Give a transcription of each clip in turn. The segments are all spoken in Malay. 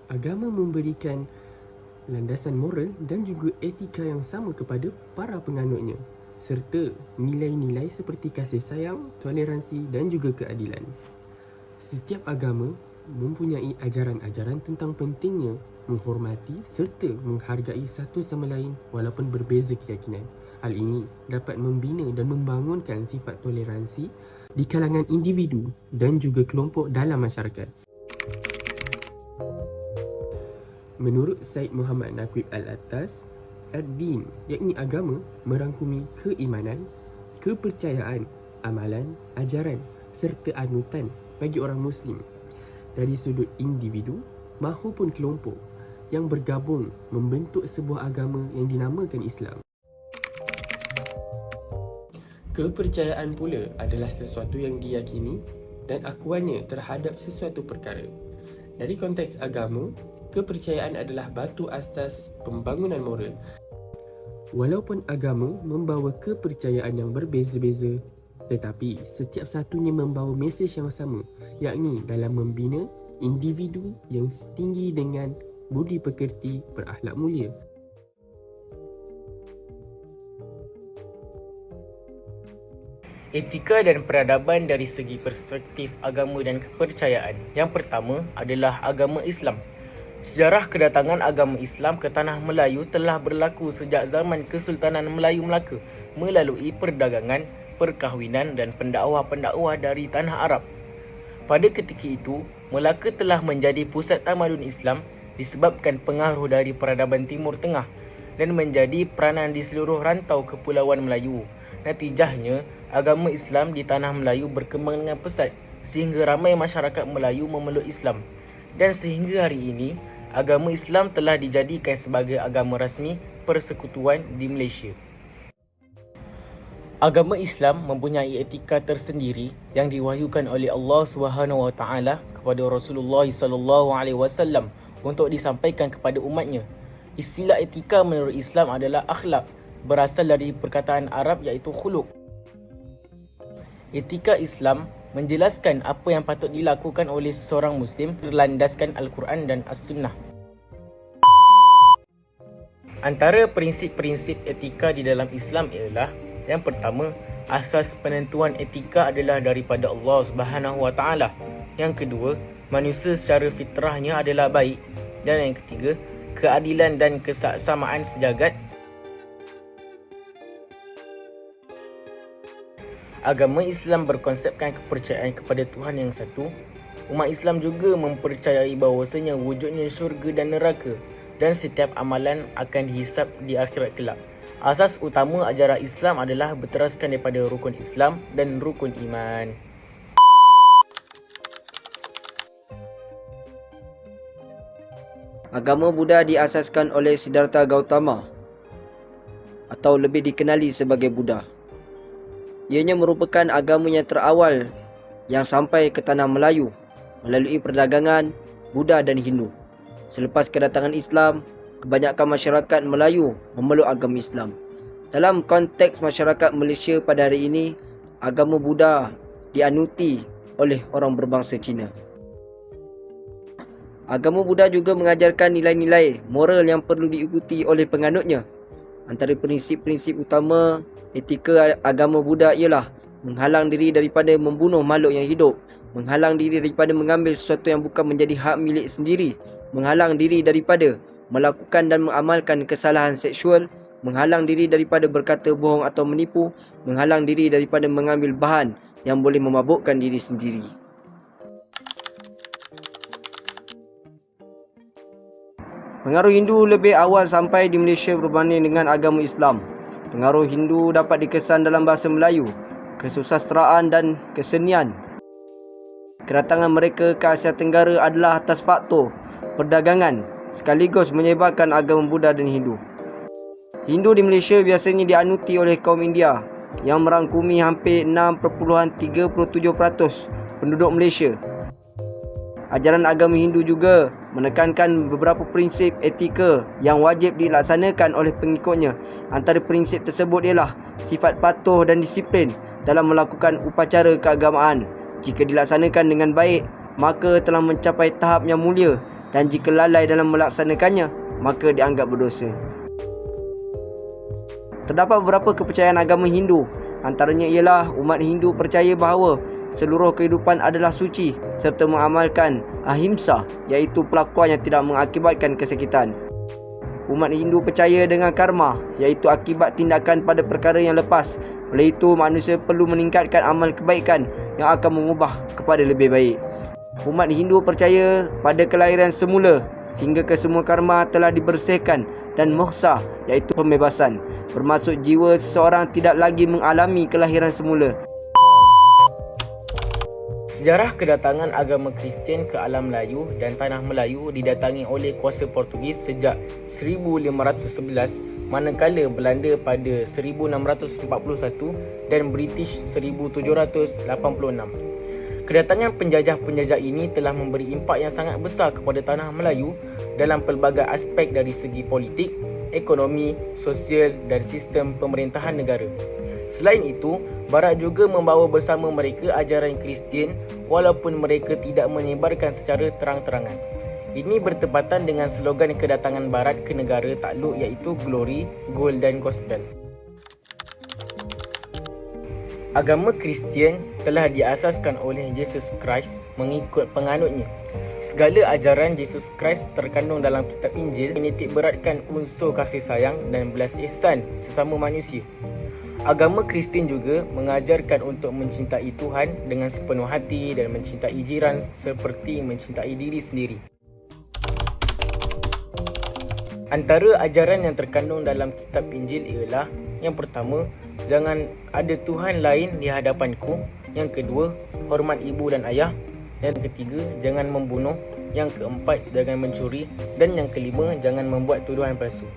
Agama memberikan landasan moral dan juga etika yang sama kepada para penganutnya, serta nilai-nilai seperti kasih sayang, toleransi dan juga keadilan. Setiap agama mempunyai ajaran-ajaran tentang pentingnya menghormati serta menghargai satu sama lain walaupun berbeza keyakinan. Hal ini dapat membina dan membangunkan sifat toleransi di kalangan individu dan juga kelompok dalam masyarakat. Menurut Syed Muhammad Naqib Al-Attas, ad-din, yakni agama, merangkumi keimanan, kepercayaan, amalan, ajaran serta anutan bagi orang Muslim dari sudut individu mahupun kelompok yang bergabung membentuk sebuah agama yang dinamakan Islam. Kepercayaan pula adalah sesuatu yang diyakini dan akuannya terhadap sesuatu perkara. Dari konteks agama, kepercayaan adalah batu asas pembangunan moral. Walaupun agama membawa kepercayaan yang berbeza-beza, tetapi setiap satunya membawa mesej yang sama, yakni dalam membina individu yang tinggi dengan budi pekerti berakhlak mulia. Etika dan peradaban dari segi perspektif agama dan kepercayaan. Yang pertama adalah agama Islam. Sejarah kedatangan agama Islam ke tanah Melayu telah berlaku sejak zaman Kesultanan Melayu Melaka melalui perdagangan, perkahwinan dan pendakwah-pendakwah dari tanah Arab. Pada ketika itu, Melaka telah menjadi pusat tamadun Islam disebabkan pengaruh dari peradaban Timur Tengah dan menjadi peranan di seluruh rantau Kepulauan Melayu. Natijahnya, agama Islam di tanah Melayu berkembang dengan pesat sehingga ramai masyarakat Melayu memeluk Islam. Dan sehingga hari ini, agama Islam telah dijadikan sebagai agama rasmi persekutuan di Malaysia. Agama Islam mempunyai etika tersendiri yang diwahyukan oleh Allah SWT kepada Rasulullah SAW untuk disampaikan kepada umatnya. Istilah etika menurut Islam adalah akhlak, berasal dari perkataan Arab iaitu khuluq. Etika Islam menjelaskan apa yang patut dilakukan oleh seseorang Muslim berlandaskan Al-Quran dan As-Sunnah. Antara prinsip-prinsip etika di dalam Islam ialah: yang pertama, asas penentuan etika adalah daripada Allah SWT. Yang kedua, manusia secara fitrahnya adalah baik. Dan yang ketiga, keadilan dan kesaksamaan sejagat. Agama Islam berkonsepkan kepercayaan kepada Tuhan yang satu. Umat Islam juga mempercayai bahawasanya wujudnya syurga dan neraka dan setiap amalan akan dihisap di akhirat kelak. Asas utama ajaran Islam adalah berteraskan daripada rukun Islam dan rukun iman. Agama Buddha diasaskan oleh Siddhartha Gautama atau lebih dikenali sebagai Buddha. Ianya merupakan agama yang terawal yang sampai ke tanah Melayu melalui perdagangan Buddha dan Hindu. Selepas kedatangan Islam, kebanyakan masyarakat Melayu memeluk agama Islam. Dalam konteks masyarakat Malaysia pada hari ini, agama Buddha dianuti oleh orang berbangsa Cina. Agama Buddha juga mengajarkan nilai-nilai moral yang perlu diikuti oleh penganutnya. Antara prinsip-prinsip utama etika agama Buddha ialah menghalang diri daripada membunuh makhluk yang hidup, menghalang diri daripada mengambil sesuatu yang bukan menjadi hak milik sendiri, menghalang diri daripada melakukan dan mengamalkan kesalahan seksual, menghalang diri daripada berkata bohong atau menipu, menghalang diri daripada mengambil bahan yang boleh memabukkan diri sendiri. Pengaruh Hindu lebih awal sampai di Malaysia berbanding dengan agama Islam. Pengaruh Hindu dapat dikesan dalam bahasa Melayu, kesusasteraan dan kesenian. Kedatangan mereka ke Asia Tenggara adalah atas faktor perdagangan sekaligus menyebarkan agama Buddha dan Hindu. Hindu di Malaysia biasanya dianuti oleh kaum India yang merangkumi hampir 6.37% penduduk Malaysia. Ajaran agama Hindu juga menekankan beberapa prinsip etika yang wajib dilaksanakan oleh pengikutnya. Antara prinsip tersebut ialah sifat patuh dan disiplin dalam melakukan upacara keagamaan. Jika dilaksanakan dengan baik, maka telah mencapai tahap yang mulia dan jika lalai dalam melaksanakannya, maka dianggap berdosa. Terdapat beberapa kepercayaan agama Hindu. Antaranya ialah umat Hindu percaya bahawa seluruh kehidupan adalah suci serta mengamalkan ahimsa, iaitu pelakuan yang tidak mengakibatkan kesakitan. Umat Hindu percaya dengan karma, iaitu akibat tindakan pada perkara yang lepas. Oleh itu, manusia perlu meningkatkan amal kebaikan yang akan mengubah kepada lebih baik. Umat Hindu percaya pada kelahiran semula, sehingga kesemua karma telah dibersihkan, dan moksha, iaitu pembebasan, bermaksud jiwa seseorang tidak lagi mengalami kelahiran semula. Sejarah kedatangan agama Kristian ke alam Melayu dan tanah Melayu didatangi oleh kuasa Portugis sejak 1511, manakala Belanda pada 1641 dan British 1786. Kedatangan penjajah-penjajah ini telah memberi impak yang sangat besar kepada tanah Melayu dalam pelbagai aspek dari segi politik, ekonomi, sosial dan sistem pemerintahan negara. Selain itu, Barat juga membawa bersama mereka ajaran Kristian walaupun mereka tidak menyebarkan secara terang-terangan. Ini bertepatan dengan slogan kedatangan Barat ke negara takluk iaitu Glory, Golden Gospel. Agama Kristian telah diasaskan oleh Jesus Christ mengikut penganutnya. Segala ajaran Jesus Christ terkandung dalam kitab Injil menitik beratkan unsur kasih sayang dan belas ihsan sesama manusia. Agama Kristian juga mengajarkan untuk mencintai Tuhan dengan sepenuh hati dan mencintai jiran seperti mencintai diri sendiri. Antara ajaran yang terkandung dalam kitab Injil ialah: yang pertama, jangan ada Tuhan lain di hadapanku. Yang kedua, hormat ibu dan ayah. Yang ketiga, jangan membunuh. Yang keempat, jangan mencuri. Dan yang kelima, jangan membuat tuduhan palsu.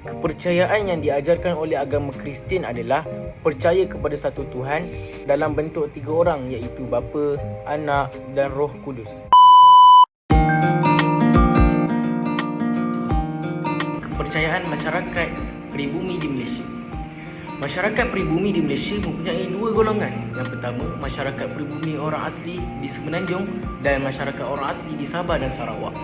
Kepercayaan yang diajarkan oleh agama Kristian adalah percaya kepada satu Tuhan dalam bentuk 3 orang, iaitu Bapa, Anak dan Roh Kudus. Kepercayaan masyarakat pribumi di Malaysia. Masyarakat pribumi di Malaysia mempunyai 2 golongan. Yang pertama, masyarakat pribumi orang asli di Semenanjung dan masyarakat orang asli di Sabah dan Sarawak.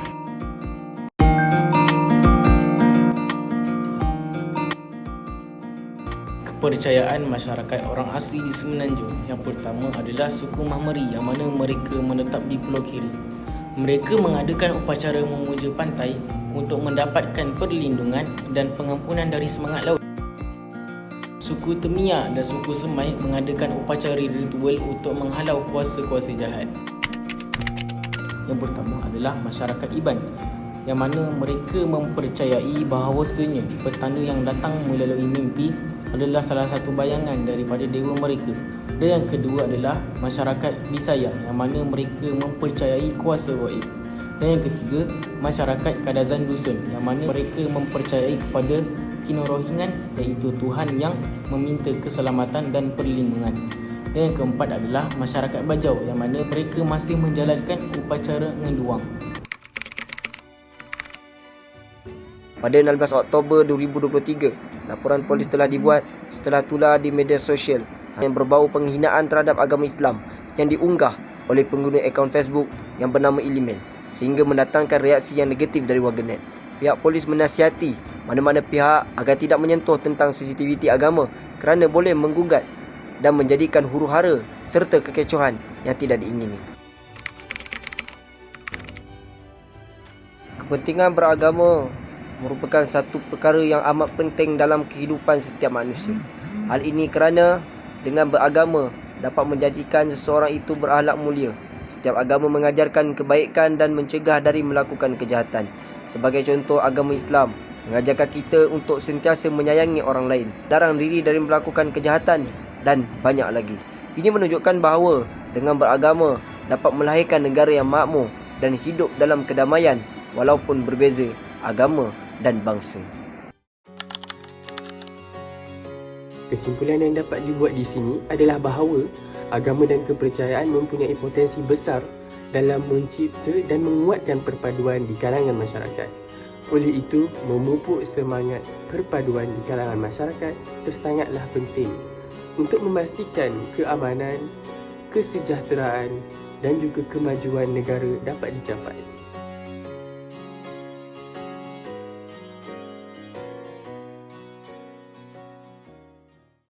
Kepercayaan masyarakat orang asli di Semenanjung. Yang pertama adalah suku Mahmeri, yang mana mereka menetap di Pulau Kiri. Mereka mengadakan upacara memuja pantai untuk mendapatkan perlindungan dan pengampunan dari semangat laut. Suku Temia dan suku Semai mengadakan upacara ritual untuk menghalau kuasa-kuasa jahat. Yang pertama adalah masyarakat Iban, yang mana mereka mempercayai bahawasanya petanda yang datang melalui mimpi adalah salah satu bayangan daripada dewa mereka. Dan yang kedua adalah masyarakat Bisaya, yang mana mereka mempercayai kuasa gaib. Dan yang ketiga, masyarakat Kadazan Dusun, yang mana mereka mempercayai kepada Kinorohingan, iaitu Tuhan yang meminta keselamatan dan perlindungan. Dan yang keempat adalah masyarakat Bajau, yang mana mereka masih menjalankan upacara ngenduang. Pada 16 Oktober 2023, laporan polis telah dibuat setelah tular di media sosial yang berbau penghinaan terhadap agama Islam yang diunggah oleh pengguna akaun Facebook yang bernama Iliman, sehingga mendatangkan reaksi yang negatif dari warganet. Pihak polis menasihati mana-mana pihak agar tidak menyentuh tentang sensitiviti agama kerana boleh menggugat dan menjadikan huru-hara serta kekecohan yang tidak diingini. Kepentingan beragama merupakan satu perkara yang amat penting dalam kehidupan setiap manusia. Hal ini kerana dengan beragama dapat menjadikan seseorang itu berakhlak mulia. Setiap agama mengajarkan kebaikan dan mencegah dari melakukan kejahatan. Sebagai contoh, agama Islam mengajarkan kita untuk sentiasa menyayangi orang lain, larang diri dari melakukan kejahatan dan banyak lagi. Ini menunjukkan bahawa dengan beragama dapat melahirkan negara yang makmur dan hidup dalam kedamaian walaupun berbeza agama dan bangsa. Kesimpulan yang dapat dibuat di sini adalah bahawa agama dan kepercayaan mempunyai potensi besar dalam mencipta dan menguatkan perpaduan di kalangan masyarakat. Oleh itu, memupuk semangat perpaduan di kalangan masyarakat tersangatlah penting untuk memastikan keamanan, kesejahteraan dan juga kemajuan negara dapat dicapai.